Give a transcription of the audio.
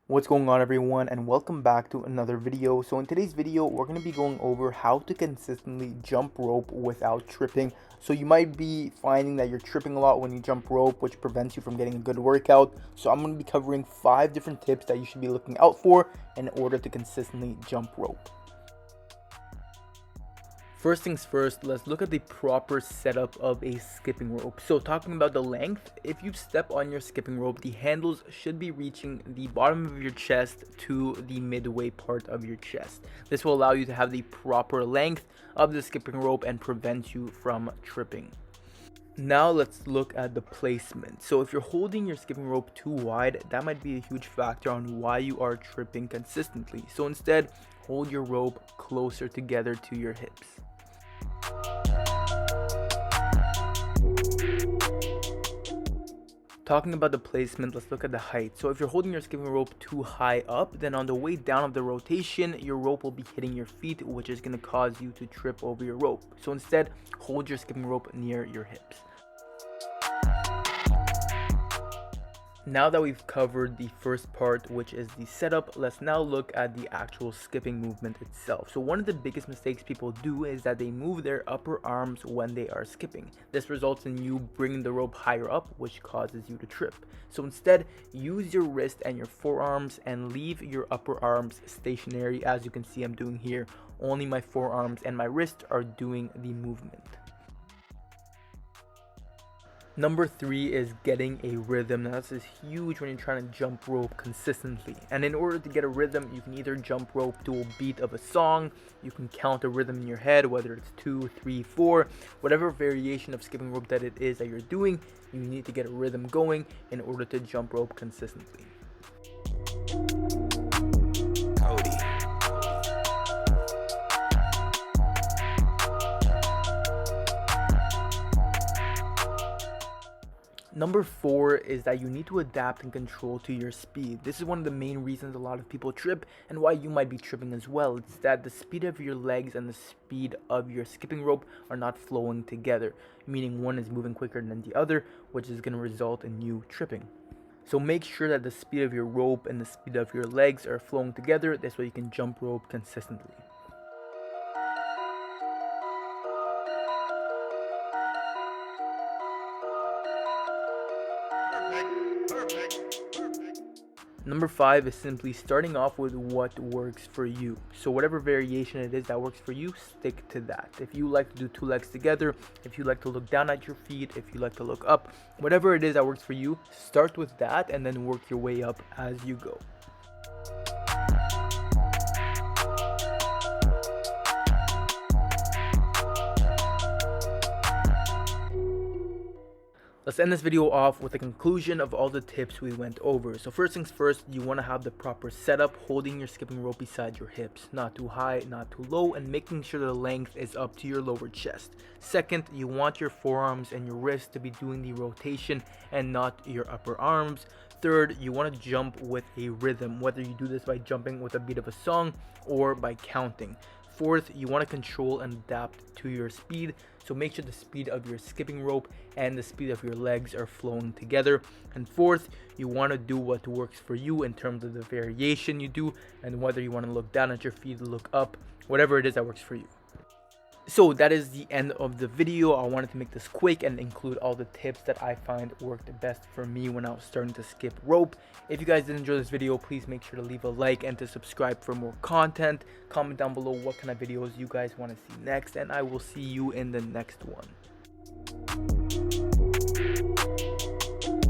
What's going on, everyone, and welcome back to another video. So in today's video we're going to be going over how to consistently jump rope without tripping. So you might be finding that you're tripping a lot when you jump rope, which prevents you from getting a good workout. So I'm going to be covering 5 different tips that you should be looking out for in order to consistently jump rope. First things first, let's look at the proper setup of a skipping rope. So talking about the length, if you step on your skipping rope, the handles should be reaching the bottom of your chest to the midway part of your chest. This will allow you to have the proper length of the skipping rope and prevent you from tripping. Now let's look at the placement. So if you're holding your skipping rope too wide, that might be a huge factor on why you are tripping consistently. So instead, hold your rope closer together to your hips. Talking about the placement, let's look at the height. So if you're holding your skipping rope too high up, then on the way down of the rotation, your rope will be hitting your feet, which is going to cause you to trip over your rope. So instead, hold your skipping rope near your hips. Now that we've covered the first part, which is the setup, let's now look at the actual skipping movement itself. So one of the biggest mistakes people do is that they move their upper arms when they are skipping. This results in you bringing the rope higher up, which causes you to trip. So instead, use your wrist and your forearms and leave your upper arms stationary. As you can see, I'm doing here. Only my forearms and my wrist are doing the movement. Number 3 is getting a rhythm. Now this is huge when you're trying to jump rope consistently. And in order to get a rhythm, you can either jump rope to a beat of a song, you can count a rhythm in your head, whether it's 2, 3, 4, whatever variation of skipping rope that it is that you're doing, you need to get a rhythm going in order to jump rope consistently. Number 4 is that you need to adapt and control to your speed. This is one of the main reasons a lot of people trip and why you might be tripping as well. It's that the speed of your legs and the speed of your skipping rope are not flowing together, meaning one is moving quicker than the other, which is going to result in you tripping. So make sure that the speed of your rope and the speed of your legs are flowing together. This way you can jump rope consistently. Number 5 is simply starting off with what works for you. So whatever variation it is that works for you, stick to that. If you like to do 2 legs together, if you like to look down at your feet, if you like to look up, whatever it is that works for you, start with that and then work your way up as you go. Let's end this video off with a conclusion of all the tips we went over. So first things first, you want to have the proper setup, holding your skipping rope beside your hips, not too high, not too low, and making sure the length is up to your lower chest. Second, you want your forearms and your wrists to be doing the rotation and not your upper arms. Third, you want to jump with a rhythm, whether you do this by jumping with a beat of a song or by counting. Fourth, you want to control and adapt to your speed, so make sure the speed of your skipping rope and the speed of your legs are flowing together. And fourth, you want to do what works for you in terms of the variation you do, and whether you want to look down at your feet, look up, whatever it is that works for you. So that is the end of the video. I wanted to make this quick and include all the tips that I find worked best for me when I was starting to skip rope. If you guys did enjoy this video, please make sure to leave a like and to subscribe for more content. Comment down below what kind of videos you guys want to see next, and I will see you in the next one.